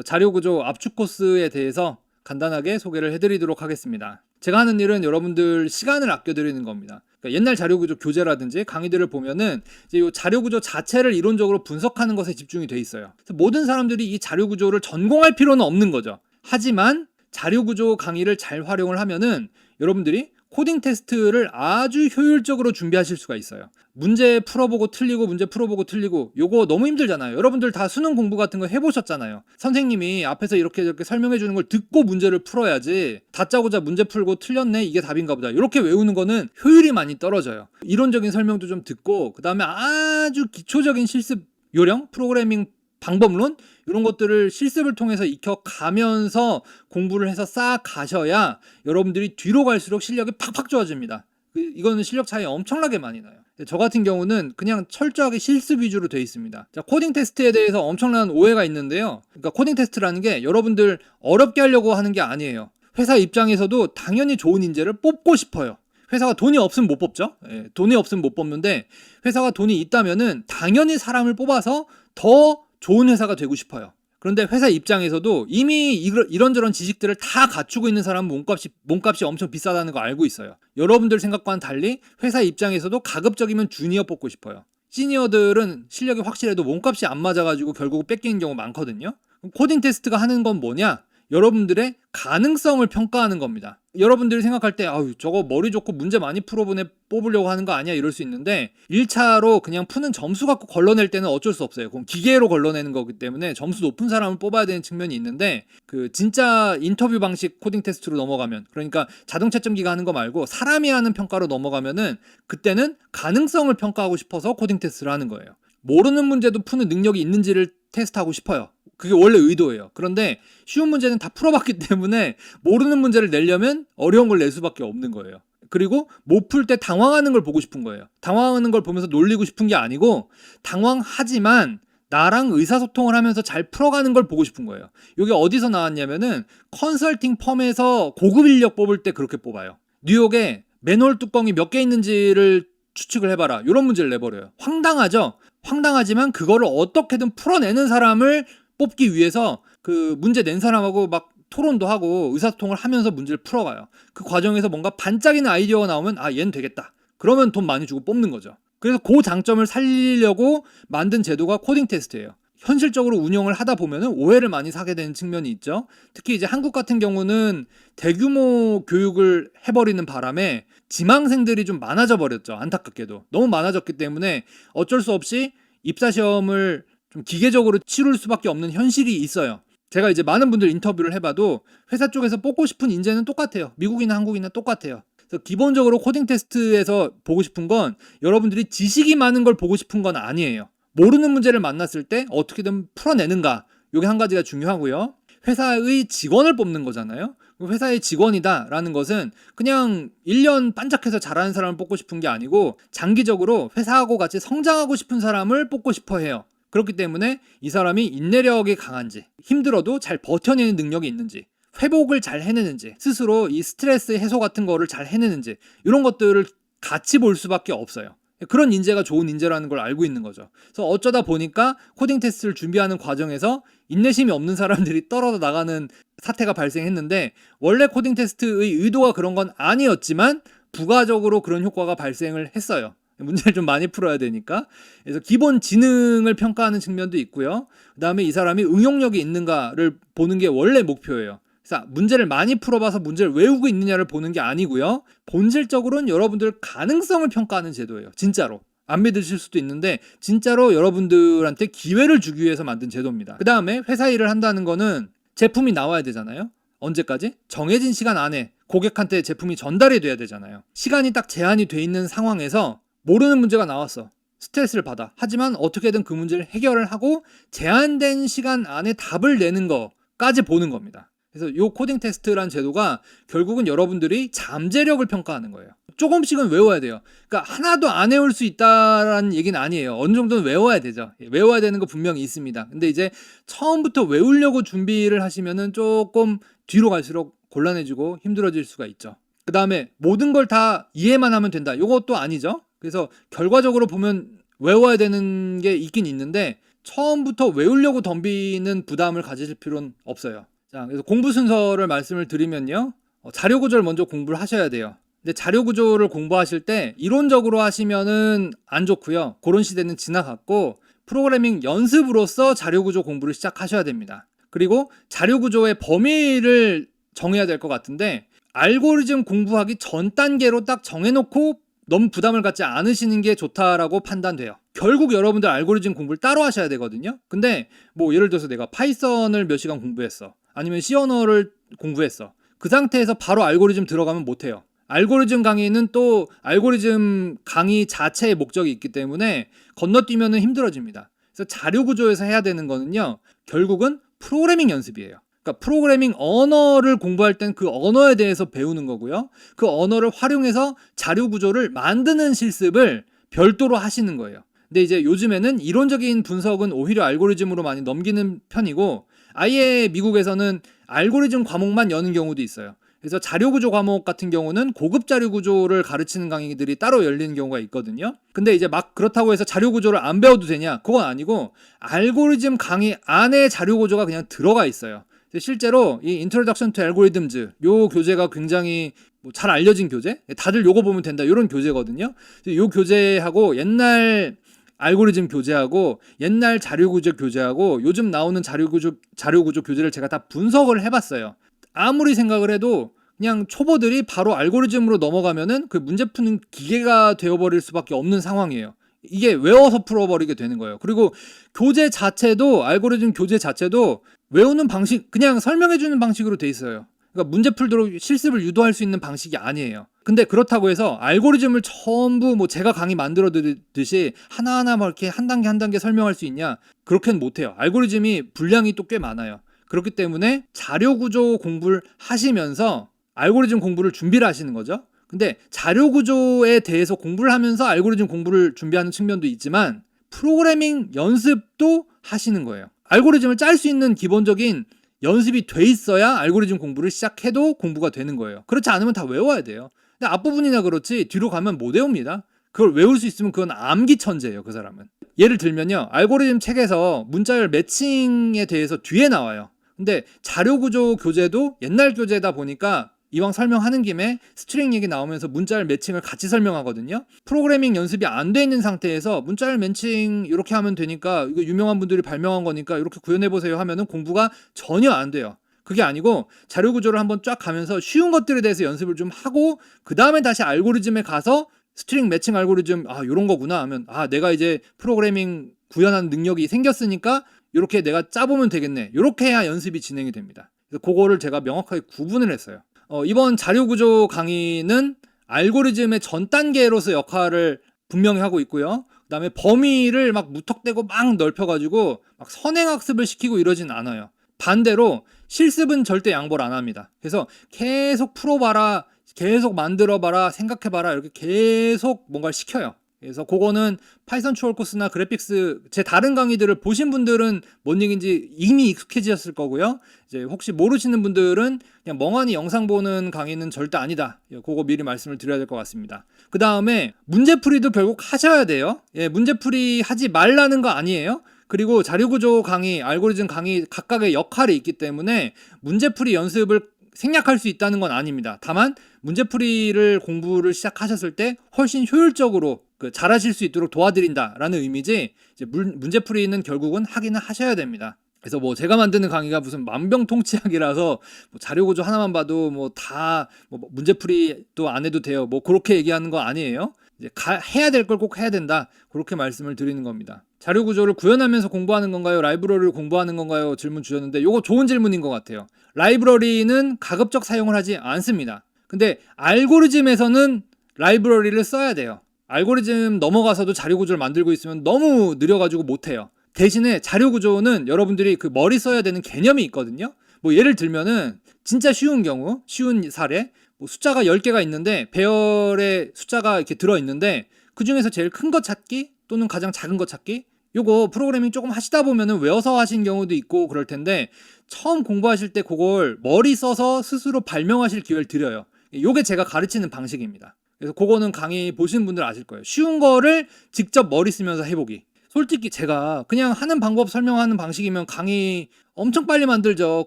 자료구조 압축 코스에 대해서 간단하게 소개를 해드리도록 하겠습니다. 제가 하는 일은 여러분들 시간을 아껴드리는 겁니다. 그러니까 옛날 자료구조 교재라든지 강의들을 보면은 이제 이 자료구조 자체를 이론적으로 분석하는 것에 집중이 돼 있어요. 그래서 모든 사람들이 이 자료구조를 전공할 필요는 없는 거죠. 하지만 자료구조 강의를 잘 활용을 하면은 여러분들이 코딩 테스트를 아주 효율적으로 준비하실 수가 있어요. 문제 풀어보고 틀리고 문제 풀어보고 틀리고 요거 너무 힘들잖아요. 여러분들 다 수능 공부 같은 거 해보셨잖아요. 선생님이 앞에서 이렇게 저렇게 설명해 주는 걸 듣고 문제를 풀어야지 다짜고짜 문제 풀고 틀렸네 이게 답인가 보다 이렇게 외우는 거는 효율이 많이 떨어져요. 이론적인 설명도 좀 듣고 그 다음에 아주 기초적인 실습 요령 프로그래밍 방법론 이런 것들을 실습을 통해서 익혀가면서 공부를 해서 쌓아 가셔야 여러분들이 뒤로 갈수록 실력이 팍팍 좋아집니다. 이거는 실력 차이 엄청나게 많이 나요. 저 같은 경우는 그냥 철저하게 실습 위주로 돼 있습니다. 자, 코딩 테스트에 대해서 엄청난 오해가 있는데요. 그러니까 코딩 테스트라는 게 여러분들 어렵게 하려고 하는 게 아니에요. 회사 입장에서도 당연히 좋은 인재를 뽑고 싶어요. 회사가 돈이 없으면 못 뽑죠. 예, 돈이 없으면 못 뽑는데 회사가 돈이 있다면은 당연히 사람을 뽑아서 더 좋은 회사가 되고 싶어요. 그런데 회사 입장에서도 이미 이런저런 지식들을 다 갖추고 있는 사람은 몸값이 엄청 비싸다는 거 알고 있어요. 여러분들 생각과는 달리 회사 입장에서도 가급적이면 주니어 뽑고 싶어요. 시니어들은 실력이 확실해도 몸값이 안 맞아가지고 결국 뺏기는 경우 많거든요. 코딩 테스트가 하는 건 뭐냐? 여러분들의 가능성을 평가하는 겁니다. 여러분들이 생각할 때 아유 저거 머리 좋고 문제 많이 풀어보네 뽑으려고 하는 거 아니야 이럴 수 있는데 1차로 그냥 푸는 점수 갖고 걸러낼 때는 어쩔 수 없어요. 그럼 기계로 걸러내는 거기 때문에 점수 높은 사람을 뽑아야 되는 측면이 있는데 그 진짜 인터뷰 방식 코딩 테스트로 넘어가면 그러니까 자동 채점기가 하는 거 말고 사람이 하는 평가로 넘어가면은 그때는 가능성을 평가하고 싶어서 코딩 테스트를 하는 거예요. 모르는 문제도 푸는 능력이 있는지를 테스트하고 싶어요. 그게 원래 의도예요. 그런데 쉬운 문제는 다 풀어봤기 때문에 모르는 문제를 내려면 어려운 걸 낼 수밖에 없는 거예요. 그리고 못 풀 때 당황하는 걸 보고 싶은 거예요. 당황하는 걸 보면서 놀리고 싶은 게 아니고 당황하지만 나랑 의사소통을 하면서 잘 풀어가는 걸 보고 싶은 거예요. 이게 어디서 나왔냐면은 컨설팅 펌에서 고급 인력 뽑을 때 그렇게 뽑아요. 뉴욕에 맨홀 뚜껑이 몇 개 있는지를 추측을 해봐라. 이런 문제를 내버려요. 황당하죠? 황당하지만 그거를 어떻게든 풀어내는 사람을 뽑기 위해서 그 문제 낸 사람하고 막 토론도 하고 의사소통을 하면서 문제를 풀어가요. 그 과정에서 뭔가 반짝이는 아이디어가 나오면 아 얘는 되겠다. 그러면 돈 많이 주고 뽑는 거죠. 그래서 그 장점을 살리려고 만든 제도가 코딩 테스트예요. 현실적으로 운영을 하다 보면은 오해를 많이 사게 되는 측면이 있죠. 특히 이제 한국 같은 경우는 대규모 교육을 해버리는 바람에 지망생들이 좀 많아져 버렸죠. 안타깝게도. 너무 많아졌기 때문에 어쩔 수 없이 입사시험을 좀 기계적으로 치룰 수밖에 없는 현실이 있어요. 제가 이제 많은 분들 인터뷰를 해봐도 회사 쪽에서 뽑고 싶은 인재는 똑같아요. 미국이나 한국이나 똑같아요. 그래서 기본적으로 코딩 테스트에서 보고 싶은 건 여러분들이 지식이 많은 걸 보고 싶은 건 아니에요. 모르는 문제를 만났을 때 어떻게든 풀어내는가 이게 한 가지가 중요하고요. 회사의 직원을 뽑는 거잖아요. 회사의 직원이다라는 것은 그냥 1년 반짝해서 잘하는 사람을 뽑고 싶은 게 아니고 장기적으로 회사하고 같이 성장하고 싶은 사람을 뽑고 싶어 해요. 그렇기 때문에 이 사람이 인내력이 강한지 힘들어도 잘 버텨내는 능력이 있는지 회복을 잘 해내는지 스스로 이 스트레스 해소 같은 거를 잘 해내는지 이런 것들을 같이 볼 수밖에 없어요. 그런 인재가 좋은 인재라는 걸 알고 있는 거죠. 그래서 어쩌다 보니까 코딩 테스트를 준비하는 과정에서 인내심이 없는 사람들이 떨어져 나가는 사태가 발생했는데 원래 코딩 테스트의 의도가 그런 건 아니었지만 부가적으로 그런 효과가 발생을 했어요. 문제를 좀 많이 풀어야 되니까. 그래서 기본 지능을 평가하는 측면도 있고요. 그 다음에 이 사람이 응용력이 있는가를 보는 게 원래 목표예요. 그래서 문제를 많이 풀어봐서 문제를 외우고 있느냐를 보는 게 아니고요. 본질적으로는 여러분들 가능성을 평가하는 제도예요. 진짜로. 안 믿으실 수도 있는데 진짜로 여러분들한테 기회를 주기 위해서 만든 제도입니다. 그 다음에 회사 일을 한다는 거는 제품이 나와야 되잖아요. 언제까지? 정해진 시간 안에 고객한테 제품이 전달이 돼야 되잖아요. 시간이 딱 제한이 돼 있는 상황에서 모르는 문제가 나왔어. 스트레스를 받아. 하지만 어떻게든 그 문제를 해결을 하고 제한된 시간 안에 답을 내는 거까지 보는 겁니다. 그래서 이 코딩 테스트라는 제도가 결국은 여러분들이 잠재력을 평가하는 거예요. 조금씩은 외워야 돼요. 그러니까 하나도 안 외울 수 있다라는 얘기는 아니에요. 어느 정도는 외워야 되죠. 외워야 되는 거 분명히 있습니다. 근데 이제 처음부터 외우려고 준비를 하시면은 조금 뒤로 갈수록 곤란해지고 힘들어질 수가 있죠. 그 다음에 모든 걸 다 이해만 하면 된다. 이것도 아니죠. 그래서 결과적으로 보면 외워야 되는 게 있긴 있는데 처음부터 외우려고 덤비는 부담을 가지실 필요는 없어요. 자, 그래서 공부 순서를 말씀을 드리면요. 자료 구조를 먼저 공부를 하셔야 돼요. 근데 자료 구조를 공부하실 때 이론적으로 하시면은 안 좋고요. 그런 시대는 지나갔고 프로그래밍 연습으로서 자료 구조 공부를 시작하셔야 됩니다. 그리고 자료 구조의 범위를 정해야 될 것 같은데 알고리즘 공부하기 전 단계로 딱 정해놓고 너무 부담을 갖지 않으시는 게 좋다라고 판단돼요. 결국 여러분들 알고리즘 공부를 따로 하셔야 되거든요. 근데 뭐 예를 들어서 내가 파이썬을 몇 시간 공부했어. 아니면 C 언어를 공부했어. 그 상태에서 바로 알고리즘 들어가면 못해요. 알고리즘 강의는 또 알고리즘 강의 자체의 목적이 있기 때문에 건너뛰면 힘들어집니다. 그래서 자료 구조에서 해야 되는 거는요. 결국은 프로그래밍 연습이에요. 그러니까 프로그래밍 언어를 공부할 땐 그 언어에 대해서 배우는 거고요. 그 언어를 활용해서 자료 구조를 만드는 실습을 별도로 하시는 거예요. 근데 이제 요즘에는 이론적인 분석은 오히려 알고리즘으로 많이 넘기는 편이고 아예 미국에서는 알고리즘 과목만 여는 경우도 있어요. 그래서 자료구조 과목 같은 경우는 고급 자료구조를 가르치는 강의들이 따로 열리는 경우가 있거든요. 근데 이제 막 그렇다고 해서 자료구조를 안 배워도 되냐? 그건 아니고 알고리즘 강의 안에 자료구조가 그냥 들어가 있어요. 실제로 이 Introduction to Algorithms 요 교재가 굉장히 잘 알려진 교재? 다들 요거 보면 된다 이런 교재거든요. 요 교재하고 옛날 알고리즘 교재하고 옛날 자료구조 교재하고 요즘 나오는 자료구조 교재를 제가 다 분석을 해봤어요. 아무리 생각을 해도 그냥 초보들이 바로 알고리즘으로 넘어가면은 그 문제 푸는 기계가 되어버릴 수밖에 없는 상황이에요. 이게 외워서 풀어버리게 되는 거예요. 그리고 교재 자체도 알고리즘 교재 자체도 외우는 방식 그냥 설명해주는 방식으로 돼 있어요. 그러니까 문제 풀도록 실습을 유도할 수 있는 방식이 아니에요. 근데 그렇다고 해서 알고리즘을 전부 뭐 제가 강의 만들어 드듯이 하나하나 막 이렇게 한 단계 설명할 수 있냐? 그렇게는 못해요. 알고리즘이 분량이 또 꽤 많아요. 그렇기 때문에 자료 구조 공부를 하시면서 알고리즘 공부를 준비를 하시는 거죠. 근데 자료 구조에 대해서 공부를 하면서 알고리즘 공부를 준비하는 측면도 있지만 프로그래밍 연습도 하시는 거예요. 알고리즘을 짤 수 있는 기본적인 연습이 돼 있어야 알고리즘 공부를 시작해도 공부가 되는 거예요. 그렇지 않으면 다 외워야 돼요. 근데 앞부분이나 그렇지 뒤로 가면 못 외웁니다. 그걸 외울 수 있으면 그건 암기 천재예요. 그 사람은. 예를 들면요. 알고리즘 책에서 문자열 매칭에 대해서 뒤에 나와요. 근데 자료구조 교재도 옛날 교재다 보니까 이왕 설명하는 김에 스트링 얘기 나오면서 문자열 매칭을 같이 설명하거든요. 프로그래밍 연습이 안 돼 있는 상태에서 문자열 매칭 이렇게 하면 되니까 이거 유명한 분들이 발명한 거니까 이렇게 구현해보세요 하면은 공부가 전혀 안 돼요. 그게 아니고 자료 구조를 한번 쫙 가면서 쉬운 것들에 대해서 연습을 좀 하고 그 다음에 다시 알고리즘에 가서 스트링 매칭 알고리즘 요런 거구나 하면 내가 이제 프로그래밍 구현하는 능력이 생겼으니까 이렇게 내가 짜보면 되겠네. 이렇게 해야 연습이 진행이 됩니다. 그래서 그거를 제가 명확하게 구분을 했어요. 이번 자료구조 강의는 알고리즘의 전 단계로서 역할을 분명히 하고 있고요. 그 다음에 범위를 막 무턱대고 막 넓혀가지고 막 선행학습을 시키고 이러진 않아요. 반대로 실습은 절대 양보를 안 합니다. 그래서 계속 풀어봐라, 계속 만들어봐라, 생각해봐라 이렇게 계속 뭔가를 시켜요. 그래서 그거는 파이썬 추월 코스나 그래픽스 제 다른 강의들을 보신 분들은 뭔 얘기인지 이미 익숙해지셨을 거고요. 이제 혹시 모르시는 분들은 그냥 멍하니 영상 보는 강의는 절대 아니다. 그거 미리 말씀을 드려야 될 것 같습니다. 그 다음에 문제풀이도 결국 하셔야 돼요. 문제풀이 하지 말라는 거 아니에요. 그리고 자료구조 강의, 알고리즘 강의 각각의 역할이 있기 때문에 문제풀이 연습을 생략할 수 있다는 건 아닙니다. 다만 문제풀이를 공부를 시작하셨을 때 훨씬 효율적으로 잘하실 수 있도록 도와드린다라는 의미지 이제 문제풀이는 결국은 하기는 하셔야 됩니다. 그래서 뭐 제가 만드는 강의가 무슨 만병통치약이라서 뭐 자료구조 하나만 봐도 뭐 다 문제풀이도 안 해도 돼요. 뭐 그렇게 얘기하는 거 아니에요. 이제 해야 될 걸 꼭 해야 된다. 그렇게 말씀을 드리는 겁니다. 자료구조를 구현하면서 공부하는 건가요? 라이브러리를 공부하는 건가요? 질문 주셨는데 이거 좋은 질문인 것 같아요. 라이브러리는 가급적 사용을 하지 않습니다. 근데 알고리즘에서는 라이브러리를 써야 돼요. 알고리즘 넘어가서도 자료구조를 만들고 있으면 너무 느려가지고 못해요. 대신에 자료구조는 여러분들이 그 머리 써야 되는 개념이 있거든요. 뭐 예를 들면은 진짜 쉬운 경우, 쉬운 사례, 뭐 숫자가 10개가 있는데 배열에 숫자가 이렇게 들어있는데 그 중에서 제일 큰 거 찾기 또는 가장 작은 거 찾기 요거 프로그래밍 조금 하시다 보면은 외워서 하신 경우도 있고 그럴 텐데 처음 공부하실 때 그걸 머리 써서 스스로 발명하실 기회를 드려요. 요게 제가 가르치는 방식입니다. 그래서 그거는 강의 보신 분들 아실 거예요. 쉬운 거를 직접 머리 쓰면서 해보기. 솔직히 제가 그냥 하는 방법 설명하는 방식이면 강의 엄청 빨리 만들죠.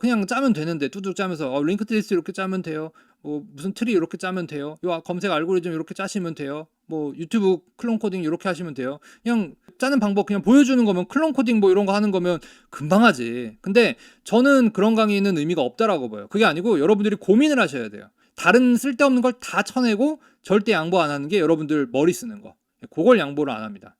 그냥 짜면 되는데 뚜둑 짜면서 링크 트리스 이렇게 짜면 돼요. 뭐 무슨 트리 이렇게 짜면 돼요. 요 검색 알고리즘 이렇게 짜시면 돼요. 뭐 유튜브 클론 코딩 이렇게 하시면 돼요. 그냥 짜는 방법 그냥 보여주는 거면 클론 코딩 뭐 이런 거 하는 거면 금방 하지. 근데 저는 그런 강의는 의미가 없다라고 봐요. 그게 아니고 여러분들이 고민을 하셔야 돼요. 다른 쓸데없는 걸 다 쳐내고 절대 양보 안 하는 게 여러분들 머리 쓰는 거. 그걸 양보를 안 합니다.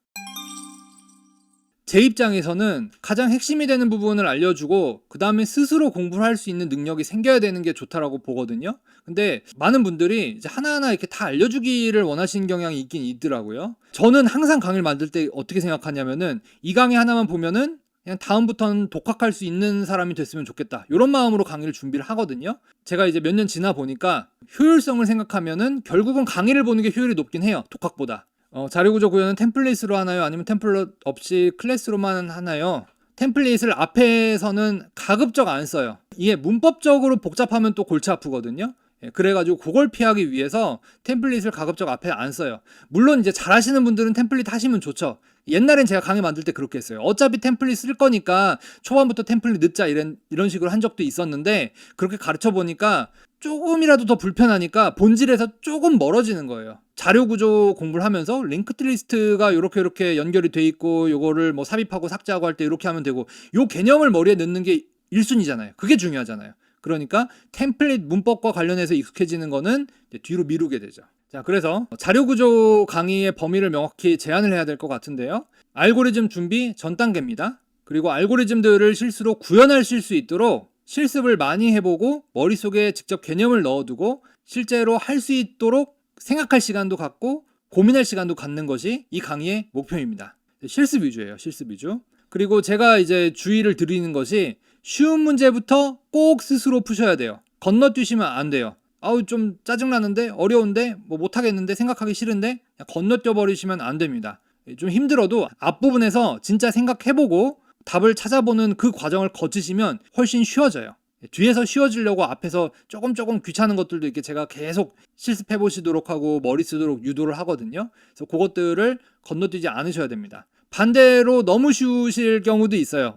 제 입장에서는 가장 핵심이 되는 부분을 알려주고 그 다음에 스스로 공부를 할 수 있는 능력이 생겨야 되는 게 좋다라고 보거든요. 근데 많은 분들이 이제 하나하나 이렇게 다 알려주기를 원하시는 경향이 있긴 있더라고요. 저는 항상 강의를 만들 때 어떻게 생각하냐면은 이 강의 하나만 보면은 그냥 다음부터는 독학할 수 있는 사람이 됐으면 좋겠다, 이런 마음으로 강의를 준비를 하거든요. 제가 이제 몇 년 지나 보니까 효율성을 생각하면은 결국은 강의를 보는 게 효율이 높긴 해요, 독학보다. 자료구조 구현은 템플릿으로 하나요? 아니면 템플릿 없이 클래스로만 하나요? 템플릿을 앞에서는 가급적 안 써요. 이게 문법적으로 복잡하면 또 골치 아프거든요. 그래가지고 그걸 피하기 위해서 템플릿을 가급적 앞에 안 써요. 물론 이제 잘하시는 분들은 템플릿 하시면 좋죠. 옛날엔 제가 강의 만들 때 그렇게 했어요. 어차피 템플릿 쓸 거니까 초반부터 템플릿 넣자, 이런 식으로 한 적도 있었는데, 그렇게 가르쳐 보니까 조금이라도 더 불편하니까 본질에서 조금 멀어지는 거예요. 자료 구조 공부를 하면서 링크드 리스트가 이렇게 연결이 돼 있고 요거를 뭐 삽입하고 삭제하고 할 때 이렇게 하면 되고, 요 개념을 머리에 넣는 게 1순위잖아요. 그게 중요하잖아요. 그러니까 템플릿 문법과 관련해서 익숙해지는 거는 이제 뒤로 미루게 되죠. 자, 그래서 자료 구조 강의의 범위를 명확히 제한을 해야 될 것 같은데요. 알고리즘 준비 전 단계입니다. 그리고 알고리즘들을 실수로 구현하실 수 있도록 실습을 많이 해보고 머릿속에 직접 개념을 넣어두고 실제로 할 수 있도록 생각할 시간도 갖고 고민할 시간도 갖는 것이 이 강의의 목표입니다. 실습 위주예요. 실습 위주. 그리고 제가 이제 주의를 드리는 것이 쉬운 문제부터 꼭 스스로 푸셔야 돼요. 건너뛰시면 안 돼요. 아우 좀 짜증나는데, 어려운데, 뭐 못하겠는데, 생각하기 싫은데 그냥 건너뛰어 버리시면 안 됩니다. 좀 힘들어도 앞부분에서 진짜 생각해보고 답을 찾아보는 그 과정을 거치시면 훨씬 쉬워져요. 뒤에서 쉬워지려고 앞에서 조금 귀찮은 것들도 이렇게 제가 계속 실습해 보시도록 하고 머리 쓰도록 유도를 하거든요. 그래서 그것들을 건너뛰지 않으셔야 됩니다. 반대로 너무 쉬우실 경우도 있어요.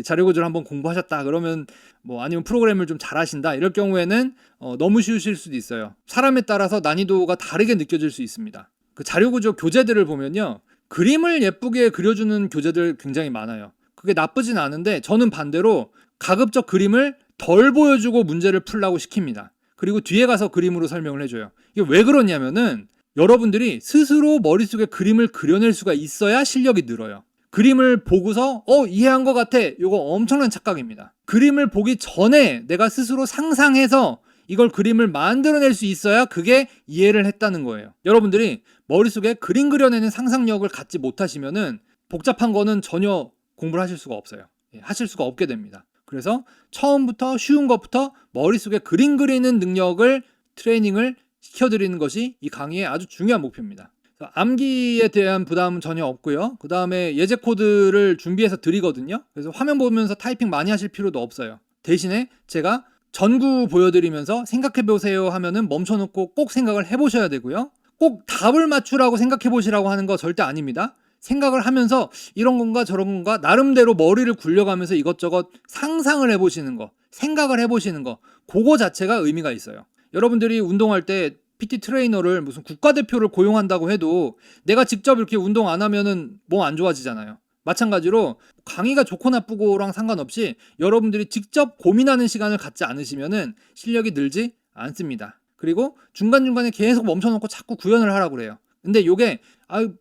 자료 구조를 한번 공부하셨다 그러면 뭐 아니면 프로그램을 좀 잘하신다 이럴 경우에는 너무 쉬우실 수도 있어요. 사람에 따라서 난이도가 다르게 느껴질 수 있습니다. 그 자료 구조 교재들을 보면요, 그림을 예쁘게 그려주는 교재들 굉장히 많아요. 그게 나쁘진 않은데 저는 반대로 가급적 그림을 덜 보여주고 문제를 풀라고 시킵니다. 그리고 뒤에 가서 그림으로 설명을 해줘요. 이게 왜 그러냐면은 여러분들이 스스로 머릿속에 그림을 그려낼 수가 있어야 실력이 늘어요. 그림을 보고서 이해한 것 같아, 이거 엄청난 착각입니다. 그림을 보기 전에 내가 스스로 상상해서 이걸 그림을 만들어낼 수 있어야 그게 이해를 했다는 거예요. 여러분들이 머릿속에 그림 그려내는 상상력을 갖지 못하시면은 복잡한 거는 전혀 공부를 하실 수가 없어요. 하실 수가 없게 됩니다. 그래서 처음부터 쉬운 것부터 머릿속에 그림 그리는 능력을 트레이닝을 시켜드리는 것이 이 강의의 아주 중요한 목표입니다. 암기에 대한 부담은 전혀 없고요. 그 다음에 예제 코드를 준비해서 드리거든요. 그래서 화면 보면서 타이핑 많이 하실 필요도 없어요. 대신에 제가 전구 보여드리면서 생각해보세요 하면은 멈춰놓고 꼭 생각을 해보셔야 되고요. 꼭 답을 맞추라고 생각해보시라고 하는 거 절대 아닙니다. 생각을 하면서 이런 건가 저런 건가 나름대로 머리를 굴려가면서 이것저것 상상을 해보시는 거, 생각을 해보시는 거, 그거 자체가 의미가 있어요. 여러분들이 운동할 때 PT 트레이너를 무슨 국가대표를 고용한다고 해도 내가 직접 이렇게 운동 안 하면은 몸 안 좋아지잖아요. 마찬가지로 강의가 좋고 나쁘고랑 상관없이 여러분들이 직접 고민하는 시간을 갖지 않으시면은 실력이 늘지 않습니다. 그리고 중간중간에 계속 멈춰놓고 자꾸 구현을 하라고 그래요. 근데 요게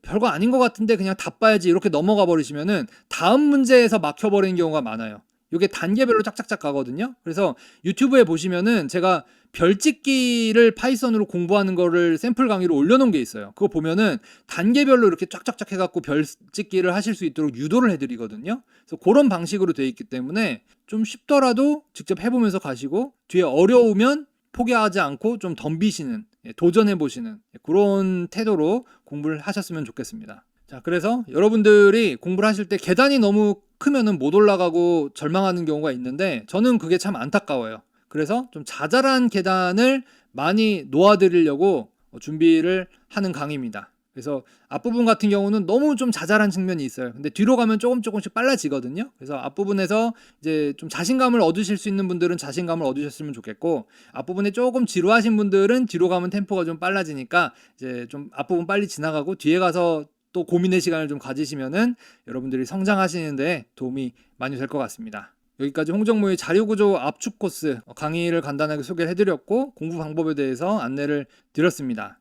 별거 아닌 것 같은데 그냥 다 봐야지 이렇게 넘어가 버리시면은 다음 문제에서 막혀버리는 경우가 많아요. 요게 단계별로 짝짝짝 가거든요. 그래서 유튜브에 보시면은 제가 별짓기를 파이썬으로 공부하는 거를 샘플 강의로 올려놓은 게 있어요. 그거 보면은 단계별로 이렇게 쫙쫙쫙 해갖고 별짓기를 하실 수 있도록 유도를 해드리거든요. 그래서 그런 방식으로 돼 있기 때문에 좀 쉽더라도 직접 해보면서 가시고 뒤에 어려우면 포기하지 않고 좀 덤비시는, 도전해보시는 그런 태도로 공부를 하셨으면 좋겠습니다. 자, 그래서 여러분들이 공부를 하실 때 계단이 너무 크면은 못 올라가고 절망하는 경우가 있는데 저는 그게 참 안타까워요. 그래서 좀 자잘한 계단을 많이 놓아드리려고 준비를 하는 강의입니다. 그래서 앞부분 같은 경우는 너무 좀 자잘한 측면이 있어요. 근데 뒤로 가면 조금씩 빨라지거든요. 그래서 앞부분에서 이제 좀 자신감을 얻으실 수 있는 분들은 자신감을 얻으셨으면 좋겠고, 앞부분에 조금 지루하신 분들은 뒤로 가면 템포가 좀 빨라지니까 이제 좀 앞부분 빨리 지나가고 뒤에 가서 또 고민의 시간을 좀 가지시면은 여러분들이 성장하시는데 도움이 많이 될 것 같습니다. 여기까지 홍정모의 자료구조 압축 코스 강의를 간단하게 소개를 해드렸고 공부 방법에 대해서 안내를 드렸습니다.